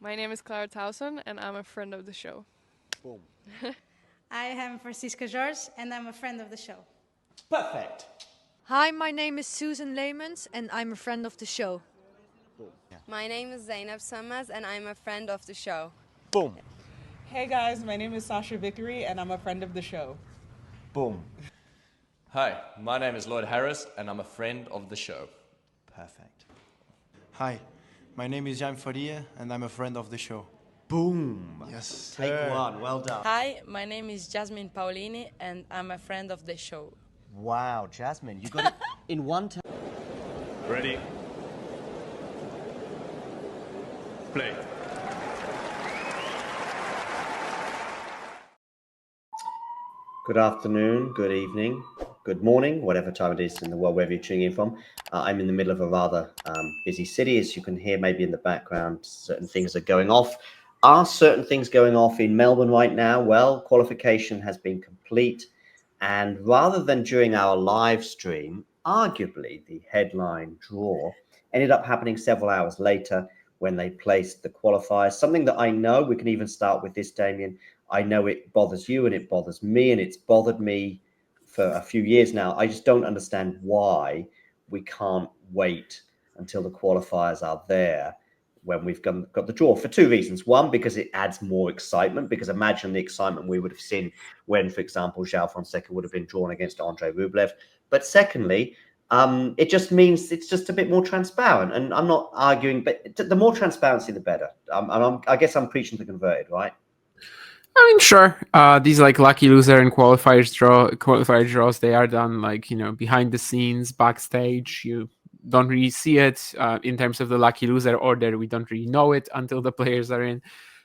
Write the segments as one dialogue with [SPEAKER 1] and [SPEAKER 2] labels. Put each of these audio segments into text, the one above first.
[SPEAKER 1] My name is Clara Towson, and I'm a friend of the show.
[SPEAKER 2] Boom.
[SPEAKER 3] I am Francisca George, and I'm a friend of the show.
[SPEAKER 2] Perfect.
[SPEAKER 4] Hi, my name is Susan Leemans and I'm a friend of the show.
[SPEAKER 2] Boom. Yeah.
[SPEAKER 5] My name is Zainab Sammaz and I'm a friend of the show.
[SPEAKER 2] Boom.
[SPEAKER 6] Hey guys, my name is Sasha Vickery and I'm a friend of the show.
[SPEAKER 2] Boom.
[SPEAKER 7] Hi, my name is Lloyd Harris and I'm a friend of the show.
[SPEAKER 2] Perfect.
[SPEAKER 8] Hi, my name is Jan Faria and I'm a friend of the show.
[SPEAKER 2] Boom.
[SPEAKER 8] Yes.
[SPEAKER 2] Take one. Well done.
[SPEAKER 9] Hi, my name is Jasmine Paulini and I'm a friend of the show.
[SPEAKER 2] Wow, Jasmine, you got it in one time.
[SPEAKER 10] Ready? Play.
[SPEAKER 11] Good afternoon, good evening, good morning, whatever time it is in the world, wherever you're tuning in from. I'm in the middle of a rather busy city. As you can hear, maybe in the background, certain things are going off. Are certain things going off in Melbourne right now? Well, qualification has been complete. And rather than during our live stream, arguably the headline draw ended up happening several hours later when they placed the qualifiers. Something that I know, we can even start with this, Damien. I know it bothers you and it bothers me, and it's bothered me for a few years now. I just don't understand why we can't wait until the qualifiers are there when we've got the draw, for two reasons. One, because it adds more excitement, because imagine the excitement we would have seen when, for example, Joao Fonseca would have been drawn against Andrey Rublev. But secondly, it just means it's just a bit more transparent. And I'm not arguing, but the more transparency, the better. I guess I'm preaching to converted, right?
[SPEAKER 12] I mean, sure. These like lucky loser and qualifier draws, they are done like, behind the scenes, backstage. You don't really see it in terms of the lucky loser order. We don't really know it until the players are in.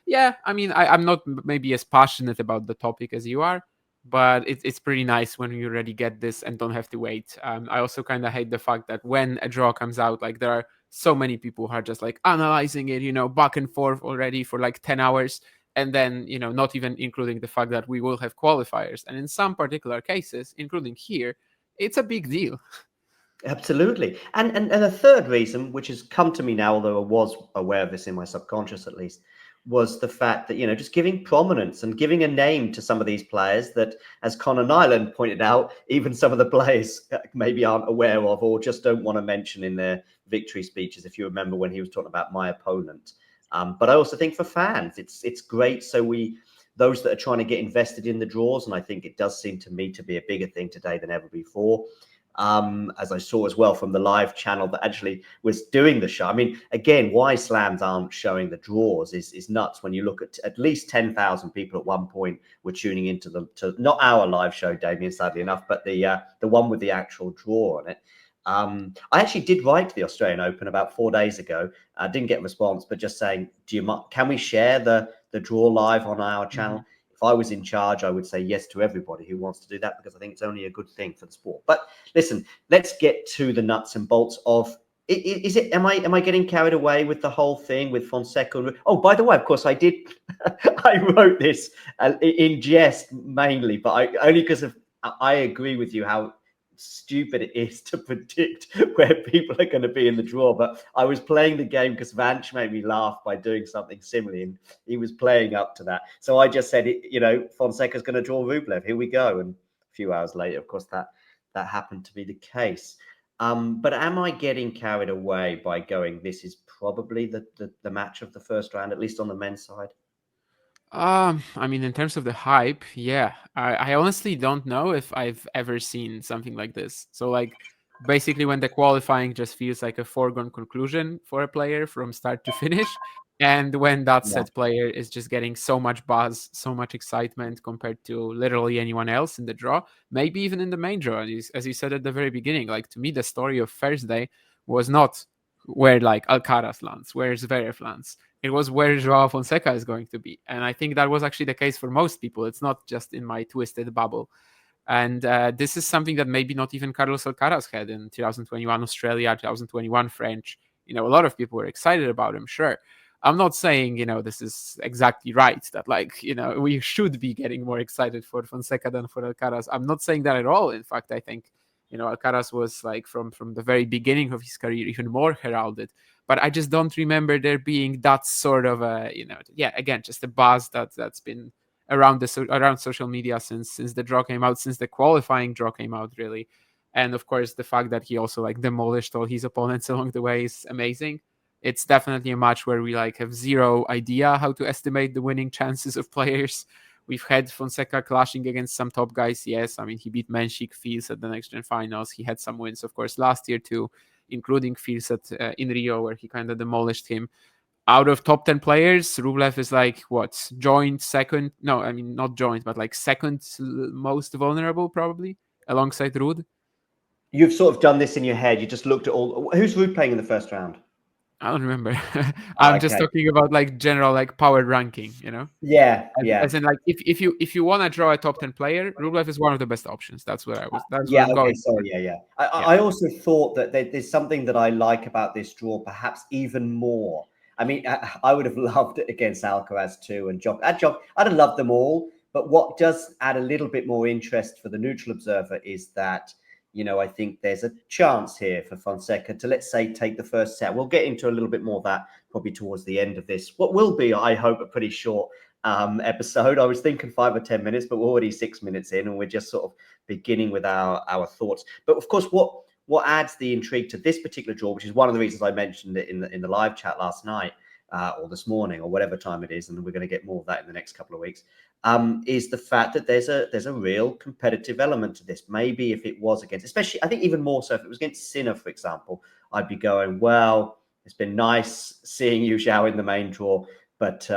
[SPEAKER 12] Yeah, I mean, I'm not maybe as passionate about the topic as you are, but it's pretty nice when you already get this and don't have to wait. I also kind of hate the fact that when a draw comes out, like there are so many people who are just like analyzing it, back and forth already for like 10 hours. And then, not even including the fact that we will have qualifiers. And in some particular cases, including here, it's a big deal.
[SPEAKER 11] Absolutely. And a third reason, which has come to me now, although I was aware of this in my subconscious at least, was the fact that, just giving prominence and giving a name to some of these players that, as Conor Nyland pointed out, even some of the players maybe aren't aware of or just don't want to mention in their victory speeches, if you remember when he was talking about my opponent. But I also think for fans, it's great. So those that are trying to get invested in the draws, and I think it does seem to me to be a bigger thing today than ever before. As I saw as well from the live channel that actually was doing the show. I mean, again, why slams aren't showing the draws is nuts when you look at least 10,000 people at one point were tuning into not our live show, Damien, sadly enough, but the one with the actual draw on it. I actually did write to the Australian Open about 4 days ago. I didn't get a response, but just saying, can we share the draw live on our channel? If I was in charge, I would say yes to everybody who wants to do that, because I think it's only a good thing for the sport. But listen, let's get to the nuts and bolts of is it. Am I getting carried away with the whole thing with Fonseca? Oh, by the way, of course, I did. I wrote this in jest mainly, but only because I agree with you how stupid it is to predict where people are going to be in the draw. But I was playing the game because Vanch made me laugh by doing something similar, and he was playing up to that. So I just said, Fonseca's going to draw Rublev. Here we go. And a few hours later, of course, that happened to be the case. But am I getting carried away by going, this is probably the match of the first round, at least on the men's side?
[SPEAKER 12] I mean, in terms of the hype, yeah. I honestly don't know if I've ever seen something like this. So, like, basically, when the qualifying just feels like a foregone conclusion for a player from start to finish, and when that set player is just getting so much buzz, so much excitement compared to literally anyone else in the draw, maybe even in the main draw. As you said at the very beginning, like, to me, the story of Thursday was not where like Alcaraz lands, where Zverev lands. It was where Joao Fonseca is going to be. And I think that was actually the case for most people. It's not just in my twisted bubble. And this is something that maybe not even Carlos Alcaraz had in 2021 Australia, 2021 French. A lot of people were excited about him, sure. I'm not saying, this is exactly right, that like, we should be getting more excited for Fonseca than for Alcaraz. I'm not saying that at all. In fact, I think Alcaraz was like from the very beginning of his career even more heralded. But I just don't remember there being that sort of again, just a buzz that's been around around social media since the draw came out, since the qualifying draw came out, really. And of course, the fact that he also like demolished all his opponents along the way is amazing. It's definitely a match where we like have zero idea how to estimate the winning chances of players. We've had Fonseca clashing against some top guys. Yes, I mean, he beat Menchik, Fils at the Next Gen Finals. He had some wins, of course, last year too, including Fils in Rio, where he kind of demolished him. Out of top 10 players, Rublev is like, what, joint second? No, I mean, not joint, but like second most vulnerable, probably, alongside Ruud.
[SPEAKER 11] You've sort of done this in your head. You just looked at all. Who's Ruud playing in the first round?
[SPEAKER 12] I don't remember. I'm just talking about like general like power ranking,
[SPEAKER 11] Yeah.
[SPEAKER 12] As in like if you want to draw a top 10 player, Rublev is one of the best options. That's where I'm going.
[SPEAKER 11] Sorry, yeah. I also thought that there's something that I like about this draw, perhaps even more. I mean, I would have loved it against Alcaraz too, and Jock. I'd have loved them all. But what does add a little bit more interest for the neutral observer is that, I think there's a chance here for Fonseca to, let's say, take the first set. We'll get into a little bit more of that probably towards the end of this. What will be, I hope, a pretty short episode. I was thinking 5 or 10 minutes, but we're already 6 minutes in, and we're just sort of beginning with our thoughts. But of course, what adds the intrigue to this particular draw, which is one of the reasons I mentioned it in the live chat last night or this morning or whatever time it is, and we're going to get more of that in the next couple of weeks, is the fact that there's a real competitive element to this. Maybe if it was against, especially, I think even more so if it was against Sinner, for example, I'd be going, well, it's been nice seeing you, Joao, in the main draw, but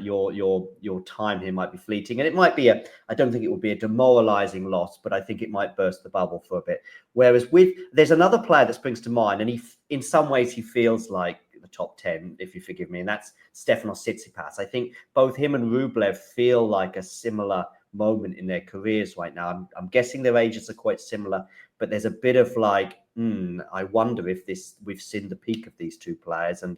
[SPEAKER 11] your time here might be fleeting, and it might be I don't think it would be a demoralizing loss, but I think it might burst the bubble for a bit. Whereas there's another player that springs to mind, and in some ways he feels like the top 10, if you forgive me, and that's Stefanos Tsitsipas. I think both him and Rublev feel like a similar moment in their careers right now. I'm guessing their ages are quite similar, but there's a bit of like, I wonder if we've seen the peak of these two players, and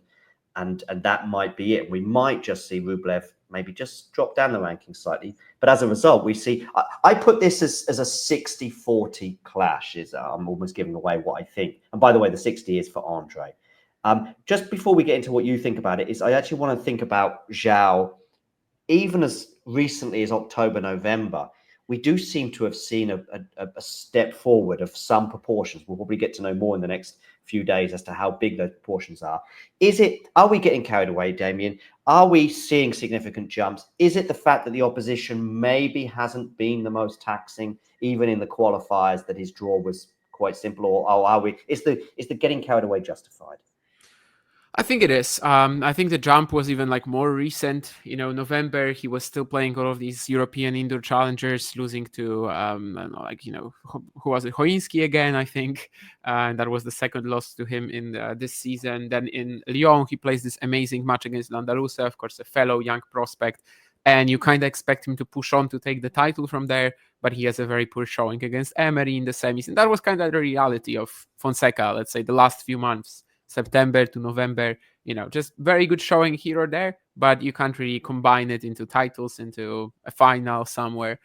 [SPEAKER 11] that might be it. We might just see Rublev maybe just drop down the ranking slightly. But as a result, we see, I put this as a 60-40 clash. I'm almost giving away what I think. And by the way, the 60 is for Andrey. Just before we get into what you think about it, is I actually want to think about Joao. Even as recently as October, November, we do seem to have seen a step forward of some proportions. We'll probably get to know more in the next few days as to how big those proportions are. Are we getting carried away, Damien? Are we seeing significant jumps? Is it the fact that the opposition maybe hasn't been the most taxing, even in the qualifiers, that his draw was quite simple? Or are we? Is the getting carried away justified?
[SPEAKER 12] I think it is. I think the jump was even like more recent. November, he was still playing all of these European indoor challengers, losing to, who was it? Choinski again, I think. And that was the second loss to him in this season. Then in Lyon, he plays this amazing match against Landaluce, of course, a fellow young prospect. And you kind of expect him to push on to take the title from there, but he has a very poor showing against Emery in the semis. And that was kind of the reality of Fonseca, let's say, the last few months. September to November, just very good showing here or there, but you can't really combine it into titles, into a final somewhere.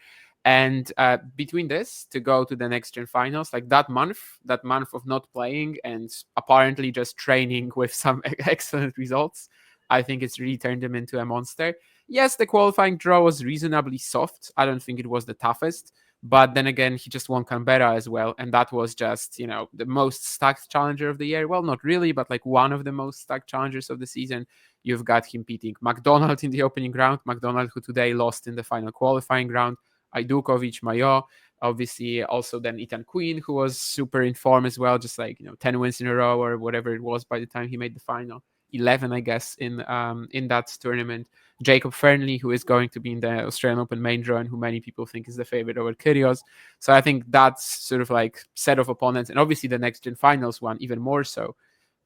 [SPEAKER 12] And between this, to go to the Next Gen Finals, like that month of not playing and apparently just training with some excellent results, I think it's really turned him into a monster. Yes, the qualifying draw was reasonably soft. I don't think it was the toughest. But then again, he just won Canberra as well. And that was just, the most stacked challenger of the year. Well, not really, but like one of the most stacked challengers of the season. You've got him beating McDonald in the opening round. McDonald, who today lost in the final qualifying round. Ajdukovic, Mayo. Obviously, also then Ethan Quinn, who was super in form as well. Just like, 10 wins in a row or whatever it was by the time he made the final. 11, I guess, in that tournament. Jacob Fernley, who is going to be in the Australian Open main draw and who many people think is the favorite over Kyrgios. So I think that's sort of like set of opponents. And obviously the Next Gen Finals one, even more so,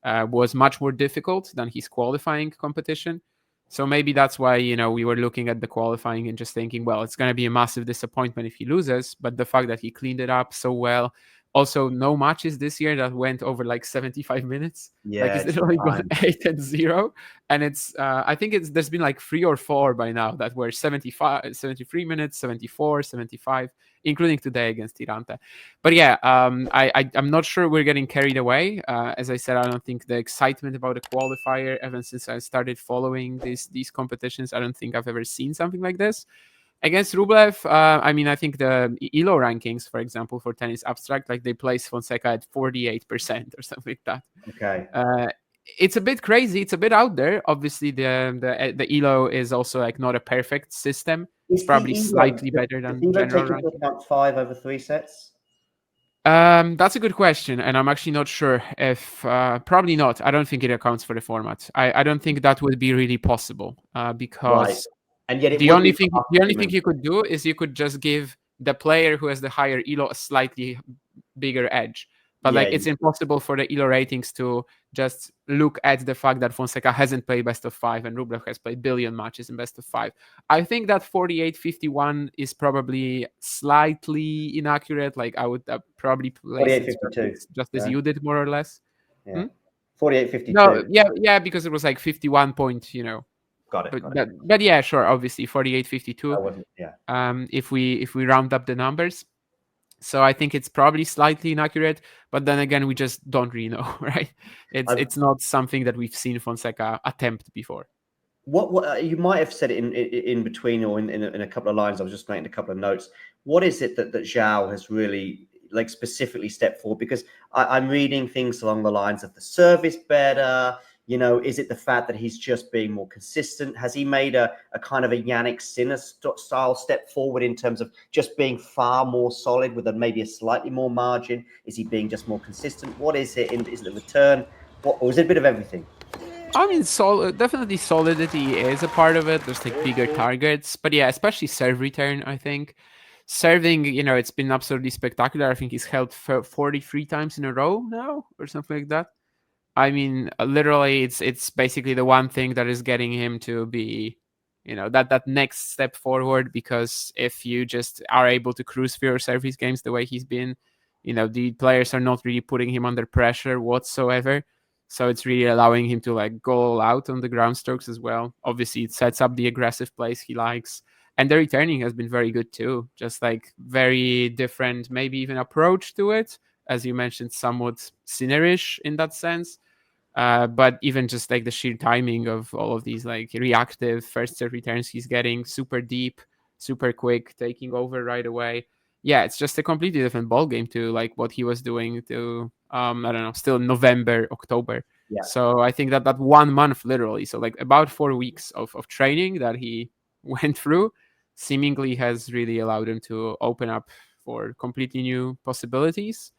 [SPEAKER 12] was much more difficult than his qualifying competition. So maybe that's why, we were looking at the qualifying and just thinking, well, it's going to be a massive disappointment if he loses. But the fact that he cleaned it up so well, Also, no matches this year that went over like 75 minutes.
[SPEAKER 11] Yeah,
[SPEAKER 12] Like, it's literally gone 8-0, and it's I think there's been like 3 or 4 by now that were 75, 73 minutes, 74, 75, including today against Tirante. But yeah, I'm not sure we're getting carried away. As I said, I don't think the excitement about the qualifier, ever since I started following these competitions, I don't think I've ever seen something like this. Against Rublev, I mean, I think the ELO rankings, for example, for tennis abstract, like they place Fonseca at 48% or something like that.
[SPEAKER 11] Okay.
[SPEAKER 12] It's a bit crazy. It's a bit out there. Obviously, the ELO is also like not a perfect system. It's probably slightly better than general ranking.
[SPEAKER 11] Take into account 5 over 3 sets?
[SPEAKER 12] That's a good question, and I'm actually not sure if probably not. I don't think it accounts for the format. I don't think that would be really possible because.
[SPEAKER 11] Right. And yet
[SPEAKER 12] the only thing you could do is you could just give the player who has the higher ELO a slightly bigger edge. But like it's impossible for the ELO ratings to just look at the fact that Fonseca hasn't played best of 5 and Rublev has played billion matches in best of 5. I think that 48-51 is probably slightly inaccurate. Like I would probably place it just as you did, more or less.
[SPEAKER 11] Yeah. 48-52.
[SPEAKER 12] No, yeah, because it was like 51 point,
[SPEAKER 11] Got it.
[SPEAKER 12] But yeah, sure. Obviously, 48-52. If we round up the numbers, so I think it's probably slightly inaccurate. But then again, we just don't really know, right? It's not something that we've seen Fonseca attempt before.
[SPEAKER 11] What you might have said it in between or in a couple of lines. I was just making a couple of notes. What is it that Joao has really like specifically stepped forward? Because I'm reading things along the lines of the service better. Is it the fact that he's just being more consistent? Has he made a kind of a Yannick Sinner style step forward in terms of just being far more solid with maybe a slightly more margin? Is he being just more consistent? What is it? Is it the return? Or is it a bit of everything?
[SPEAKER 12] I mean, definitely solidity is a part of it. There's like bigger targets. But yeah, especially serve return, I think. Serving, it's been absolutely spectacular. I think he's held 43 times in a row now or something like that. I mean, literally, it's basically the one thing that is getting him to be, that next step forward. Because if you just are able to cruise through your service games the way he's been, the players are not really putting him under pressure whatsoever. So it's really allowing him to like go all out on the ground strokes as well. Obviously, it sets up the aggressive plays he likes. And the returning has been very good too. Just like very different, maybe even approach to it. As you mentioned, somewhat Sinner-ish in that sense. But even just like the sheer timing of all of these like reactive first serve returns he's getting, super deep, super quick, taking over right away. Yeah, it's just a completely different ball game to like what he was doing to I don't know, still November, October.
[SPEAKER 11] Yeah.
[SPEAKER 12] So I think that 1 month literally, so like about 4 weeks of training that he went through seemingly has really allowed him to open up for completely new possibilities.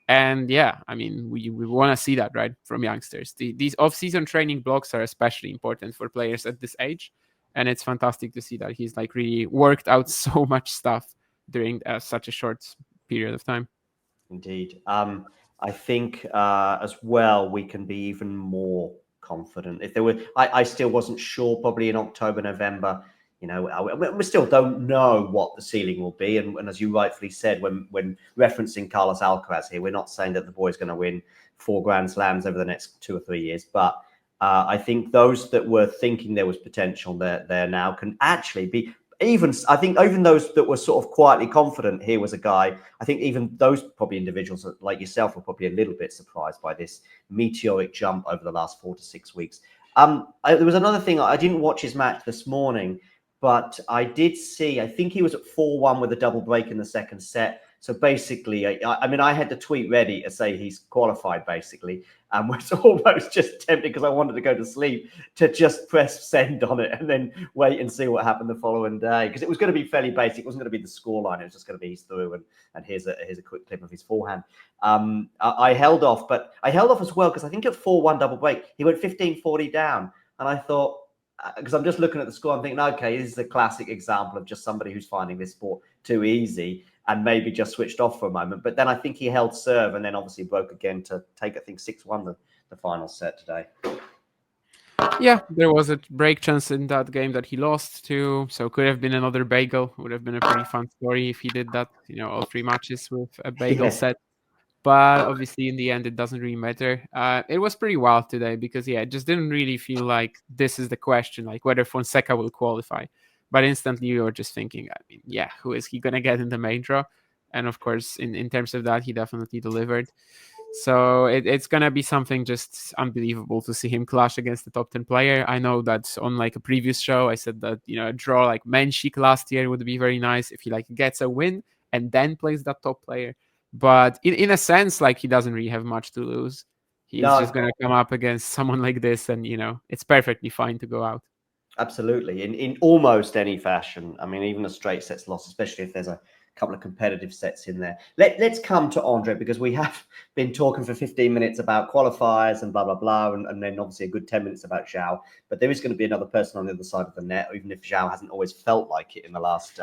[SPEAKER 12] And yeah, I mean, we want to see that, right, from youngsters. These off-season training blocks are especially important for players at this age. And it's fantastic to see that he's like really worked out so much stuff during such a short period of time.
[SPEAKER 11] Indeed. I think as well, we can be even more confident. If there were, I still wasn't sure probably in October, November, we still don't know what the ceiling will be. And as you rightfully said, when referencing Carlos Alcaraz here, we're not saying that the boy's going to win 4 Grand Slams over the next 2 or 3 years. But I think those that were thinking there was potential there now can actually be I think even those that were sort of quietly confident here was a guy. I think even those probably individuals like yourself were probably a little bit surprised by this meteoric jump over the last 4 to 6 weeks. There was another thing. I didn't watch his match this morning, but I did see, I think he was at 4-1 with a double break in the second set. So basically, I mean, I had the tweet ready to say he's qualified, basically. And was almost just tempted, because I wanted to go to sleep, to just press send on it and then wait and see what happened the following day. Because it was going to be fairly basic. It wasn't going to be the scoreline. It was just going to be he's through. And here's a quick clip of his forehand. I held off, but I held off as well because I think at 4-1 double break, he went 15-40 down. And I thought, because I'm just looking at the score, I'm thinking, okay, this is a classic example of just somebody who's finding this sport too easy and maybe just switched off for a moment. But then I think he held serve and then obviously broke again to take, I think, 6-1 the final set today.
[SPEAKER 12] Yeah, there was a break chance in that game that he lost to. So could have been another bagel. Would have been a pretty fun story if he did that, all 3 matches with a bagel set. But obviously, in the end, it doesn't really matter. It was pretty wild today because, yeah, it just didn't really feel like this is the question, like whether Fonseca will qualify. But instantly, you were just thinking, I mean, yeah, who is he going to get in the main draw? And of course, in terms of that, he definitely delivered. So it's going to be something just unbelievable to see him clash against the top 10 player. I know that on like a previous show, I said that, a draw like Menchik last year would be very nice if he like gets a win and then plays that top player. But in a sense, like he doesn't really have much to lose. He's just going to come up against someone like this, and it's perfectly fine to go out.
[SPEAKER 11] Absolutely, in almost any fashion. I mean, even a straight sets loss, especially if there's a couple of competitive sets in there. Let's come to Andrey, because we have been talking for 15 minutes about qualifiers and blah, blah, blah, and then obviously a good 10 minutes about Joao. But there is going to be another person on the other side of the net, even if Joao hasn't always felt like it in the last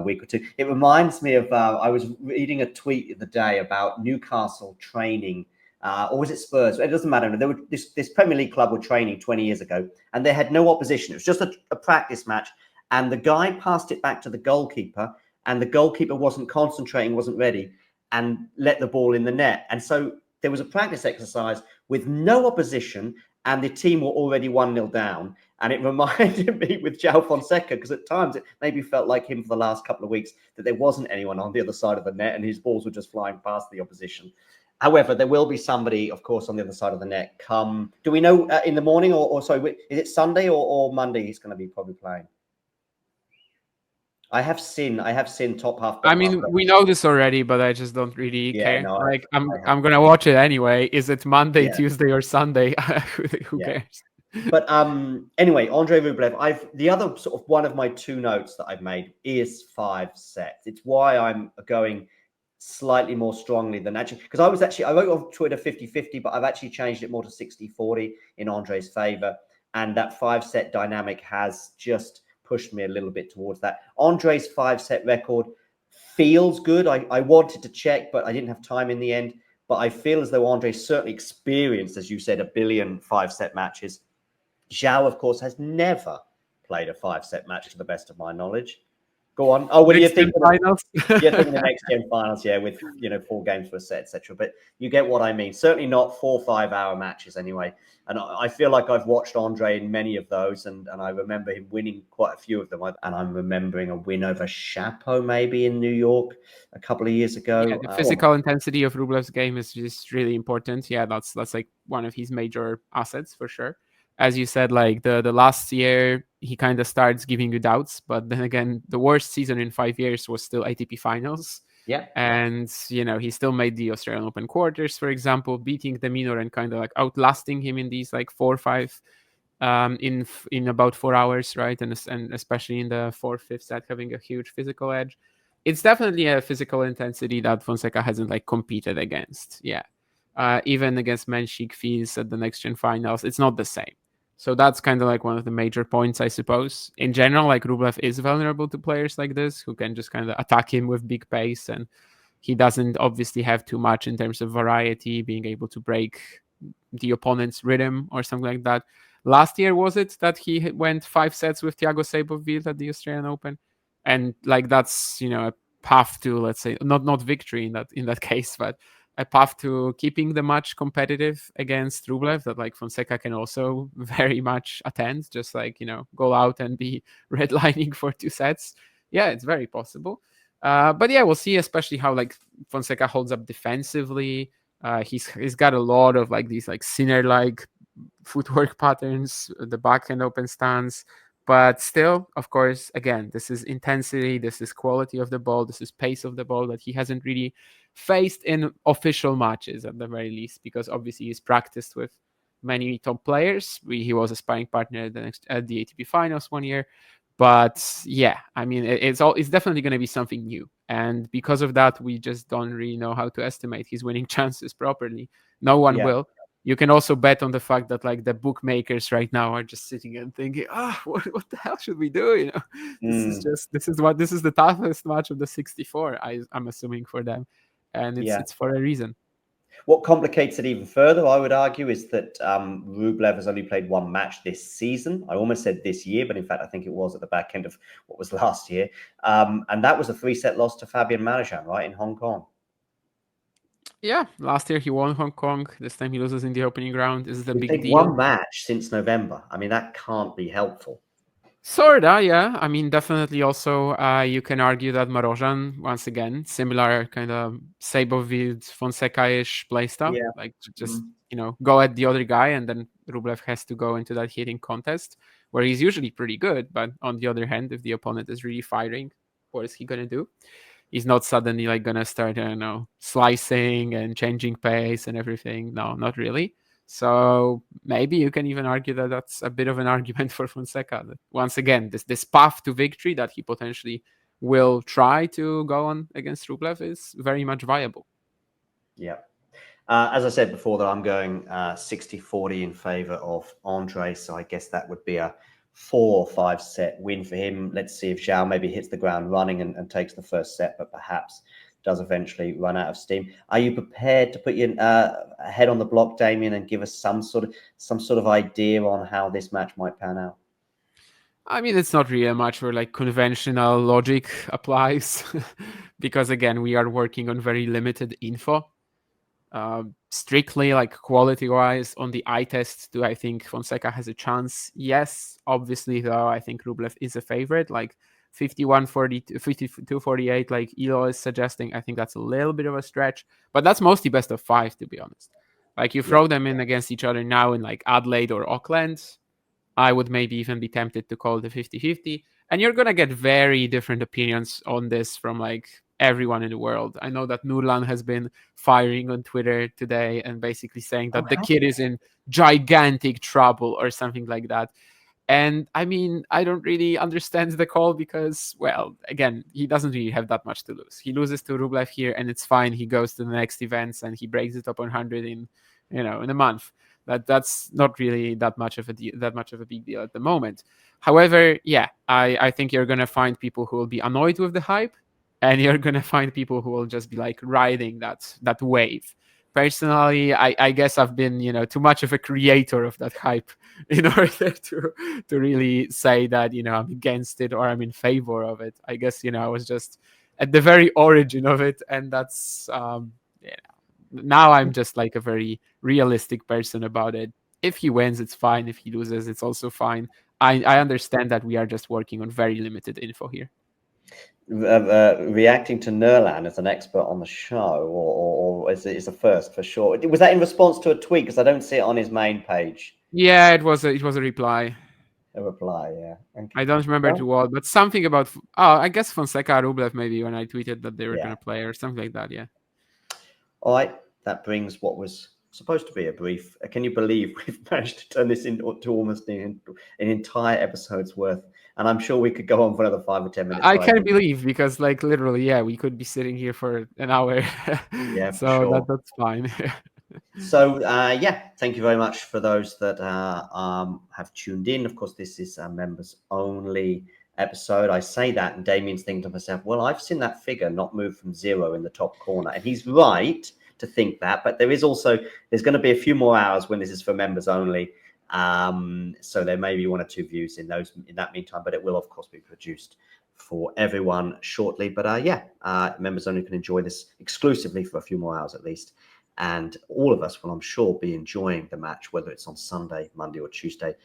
[SPEAKER 11] week or two. It reminds me of, I was reading a tweet the other day about Newcastle training, or was it Spurs? It doesn't matter. There were this Premier League club were training 20 years ago, and they had no opposition. It was just a practice match, and the guy passed it back to the goalkeeper, and the goalkeeper wasn't concentrating, wasn't ready, and let the ball in the net. And so there was a practice exercise with no opposition, and the team were already 1-0 down. And it reminded me with Joao Fonseca, because at times it maybe felt like him for the last couple of weeks, that there wasn't anyone on the other side of the net, and his balls were just flying past the opposition. However, there will be somebody, of course, on the other side of the net come. Do we know in the morning or sorry, is it Sunday or Monday he's going to be probably playing? I have seen top half.
[SPEAKER 12] I mean, we know this already, but I just don't really care.
[SPEAKER 11] No,
[SPEAKER 12] like, I'm gonna watch it anyway. Is it Monday, Tuesday, or Sunday? Who cares?
[SPEAKER 11] But anyway, Andrey Rublev. The other sort of one of my two notes that I've made is 5 sets. It's why I'm going slightly more strongly than actually, because I wrote on Twitter 50-50, but I've actually changed it more to 60-40 in Andrey's favor, and that 5-set dynamic has just pushed me a little bit towards that. Andrey's 5-set record feels good. I wanted to check, but I didn't have time in the end. But I feel as though Andrey's certainly experienced, as you said, 1 billion 5-set matches. Joao, of course, has never played a 5-set match, to the best of my knowledge. Go on. Oh, well, you're thinking
[SPEAKER 12] finals.
[SPEAKER 11] You're thinking the next gen finals, with 4 games for a set, etc. But you get what I mean. Certainly not 4 5-hour matches anyway. And I feel like I've watched Andrey in many of those, and I remember him winning quite a few of them. And I'm remembering a win over Chapo maybe in New York a couple of years ago.
[SPEAKER 12] Yeah, the physical intensity of Rublev's game is just really important. Yeah, that's like one of his major assets for sure. As you said, like the last year, he kind of starts giving you doubts. But then again, the worst season in 5 years was still ATP finals.
[SPEAKER 11] Yeah.
[SPEAKER 12] And, he still made the Australian Open quarters, for example, beating the Minor and kind of like outlasting him in these like 4 or 5 in about 4 hours, right? And especially in the 4th, 5th set, having a huge physical edge. It's definitely a physical intensity that Fonseca hasn't like competed against. Yeah. Even against Menchik Fils at the next gen finals, it's not the same. So that's kind of like one of the major points, I suppose. In general, like Rublev is vulnerable to players like this who can just kind of attack him with big pace, and he doesn't obviously have too much in terms of variety, being able to break the opponent's rhythm or something like that. Last year, was it that he went 5 sets with Thiago Seybothville at the Australian Open? And like that's, a path to, let's say, not victory in that case, but a path to keeping the match competitive against Rublev that like Fonseca can also very much attend, just like, go out and be redlining for 2 sets. Yeah, it's very possible. But yeah, we'll see, especially how like Fonseca holds up defensively. He's got a lot of like these like Sinner-like footwork patterns, the backhand open stance. But still, of course, again, this is intensity, this is quality of the ball, this is pace of the ball that he hasn't really faced in official matches at the very least, because obviously he's practiced with many top players. He was a sparring partner at the ATP finals 1 year. But yeah, I mean, it's definitely going to be something new. And because of that, we just don't really know how to estimate his winning chances properly. No one will. You can also bet on the fact that like the bookmakers right now are just sitting and thinking, what the hell should we do? This is the toughest match of the 64. I'm assuming for them, and it's for a reason.
[SPEAKER 11] What complicates it even further, I would argue, is that Rublev has only played 1 match this season. I almost said this year, but in fact, I think it was at the back end of what was last year, and that was a 3-set loss to Fabian Marozsan, right, in Hong Kong.
[SPEAKER 12] Yeah, last year he won Hong Kong. This time he loses in the opening round. Is it a
[SPEAKER 11] We've
[SPEAKER 12] big
[SPEAKER 11] played
[SPEAKER 12] deal?
[SPEAKER 11] one match since November. I mean, that can't be helpful.
[SPEAKER 12] Sorta, yeah. I mean, definitely also you can argue that Marozhan, once again, similar kind of Sabovid Fonseca-ish playstyle.
[SPEAKER 11] Yeah.
[SPEAKER 12] Like just, go at the other guy and then Rublev has to go into that hitting contest where he's usually pretty good. But on the other hand, if the opponent is really firing, what is he going to do? He's not suddenly like going to start, I don't know, slicing and changing pace and everything. No, not really. So maybe you can even argue that that's a bit of an argument for Fonseca. That once again, this path to victory that he potentially will try to go on against Rublev is very much viable.
[SPEAKER 11] Yeah. As I said before, that I'm going 60-40 in favor of Andrey. So I guess that would be a 4 or 5 set win for him. Let's see if Joao maybe hits the ground running and takes the first set, but perhaps does eventually run out of steam. Are you prepared to put your head on the block, Damien, and give us some sort of idea on how this match might pan out?
[SPEAKER 12] I mean, it's not really a match where like conventional logic applies because again, we are working on very limited info. Strictly like quality wise on the eye test, do I think Fonseca has a chance? Yes, obviously though, I think Rublev is a favorite, like 51-42, 52-48, like Elo is suggesting. I think that's a little bit of a stretch, but that's mostly best of 5, to be honest. Like you throw them in against each other now in like Adelaide or Auckland, I would maybe even be tempted to call the 50-50. And you're going to get very different opinions on this from like everyone in the world. I know that Nurlan has been firing on Twitter today and basically saying that the kid is in gigantic trouble or something like that. And I mean, I don't really understand the call because, well, again, he doesn't really have that much to lose. He loses to Rublev here and it's fine. He goes to the next events and he breaks it up 100 in a month. That's not really that much of a big deal at the moment. However, yeah, I think you're gonna find people who will be annoyed with the hype, and you're gonna find people who will just be like riding that wave. Personally, I guess I've been too much of a creator of that hype in order to really say that I'm against it or I'm in favor of it. I guess I was just at the very origin of it, and that's now I'm just like a very realistic person about it. If he wins, it's fine. If he loses, it's also fine. I understand that we are just working on very limited info here.
[SPEAKER 11] Reacting to Nurlan as an expert on the show, or is it a first for sure? Was that in response to a tweet? Because I don't see it on his main page.
[SPEAKER 12] Yeah, it was a reply.
[SPEAKER 11] A reply, yeah. Okay.
[SPEAKER 12] I don't remember to what, but something about I guess Fonseca Rublev maybe when I tweeted that they were gonna play or something like that. Yeah.
[SPEAKER 11] All right, that brings what was supposed to be a brief. Can you believe we've managed to turn this into almost an entire episode's worth? And I'm sure we could go on for another 5 or 10 minutes.
[SPEAKER 12] I can't believe, because like literally, yeah, we could be sitting here for an hour.
[SPEAKER 11] Yeah,
[SPEAKER 12] so
[SPEAKER 11] sure.
[SPEAKER 12] that's fine.
[SPEAKER 11] So yeah, thank you very much for those that have tuned in. Of course, this is a members only episode. I say that, and Damien's thinking to myself, well, I've seen that figure not move from 0 in the top corner, and he's right to think that. But there's going to be a few more hours when this is for members only. So there may be 1 or 2 views in that meantime, but it will of course be produced for everyone shortly. But yeah, members only can enjoy this exclusively for a few more hours at least. And all of us will, I'm sure, be enjoying the match, whether it's on Sunday, Monday, or Tuesday.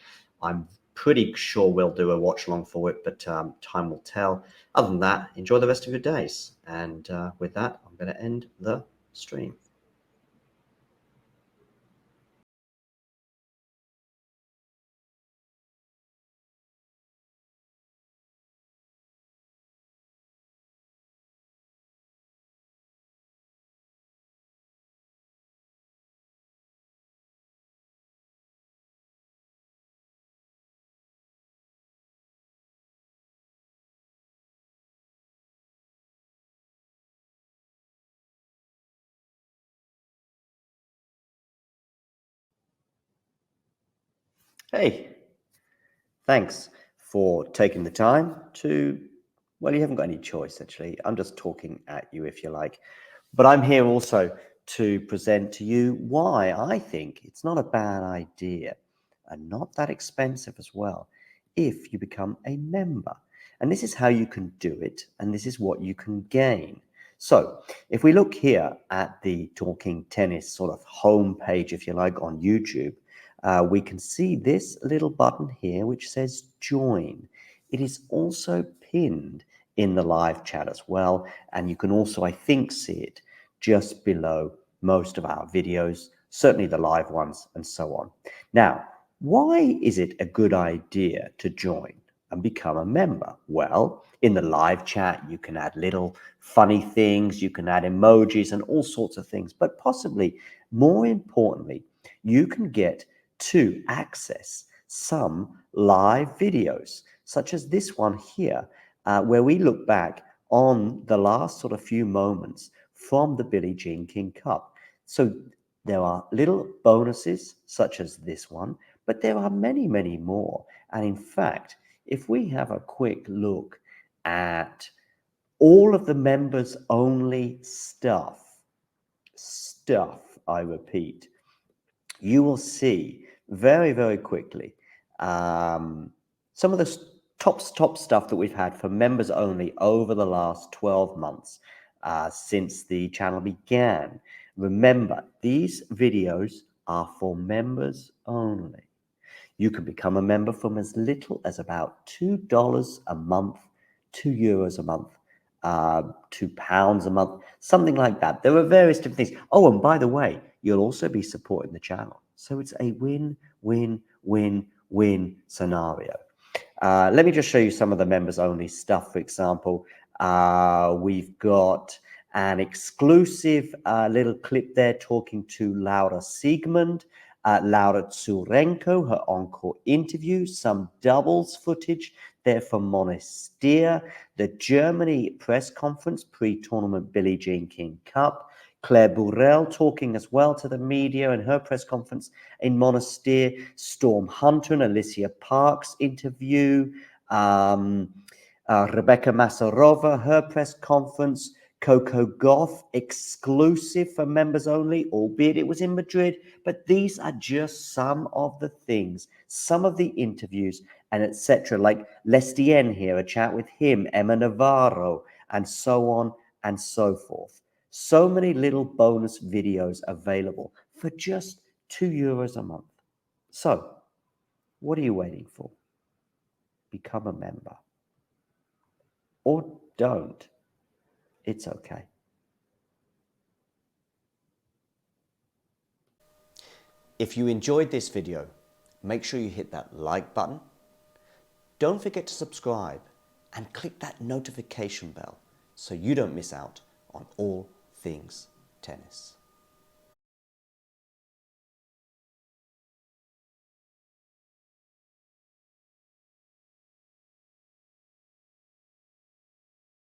[SPEAKER 11] I'm pretty sure we'll do a watch along for it, but time will tell. Other than that, enjoy the rest of your days. And with that, I'm going to end the stream. Hey, thanks for taking the time to, well, you haven't got any choice, actually. I'm just talking at you, if you like. But I'm here also to present to you why I think it's not a bad idea, and not that expensive as well, if you become a member. And this is how you can do it, and this is what you can gain. So if we look here at the Talking Tennis sort of home page, if you like, on YouTube, we can see this little button here which says join. It is also pinned in the live chat as well, and you can also, I think, see it just below most of our videos, certainly the live ones and so on. Now, why is it a good idea to join and become a member? Well, in the live chat, you can add little funny things, you can add emojis and all sorts of things, but possibly more importantly, you can get to access some live videos, such as this one here, where we look back on the last sort of few moments from the Billie Jean King Cup. So there are little bonuses such as this one, but there are many, many more. And in fact, if we have a quick look at all of the members only stuff, I repeat, you will see very, very quickly some of the top stuff that we've had for members only over the last 12 months since the channel began. Remember, these videos are for members only. You can become a member from as little as about $2 a month, €2 a month, £2 a month, something like that. There are various different things. Oh, and by the way, you'll also be supporting the channel. So it's a win-win-win-win scenario. Let me just show you some of the members only stuff. For example, we've got an exclusive little clip there talking to Laura Siegmund, Laura Tsurenko, her encore interview, some doubles footage there from Monastir, the Germany press conference pre-tournament Billie Jean King Cup, Claire Burrell talking as well to the media in her press conference in Monastir, Storm Hunter and Alicia Parks interview, Rebecca Masarova, her press conference, Coco Gauff, exclusive for members only, albeit it was in Madrid. But these are just some of the things, some of the interviews and etc. Like Lestien here, a chat with him, Emma Navarro, and so on and so forth. So many little bonus videos available for just €2 a month. So, what are you waiting for? Become a member. Or don't. It's okay.
[SPEAKER 2] If you enjoyed this video, make sure you hit that like button. Don't forget to subscribe and click that notification bell so you don't miss out on all things tennis.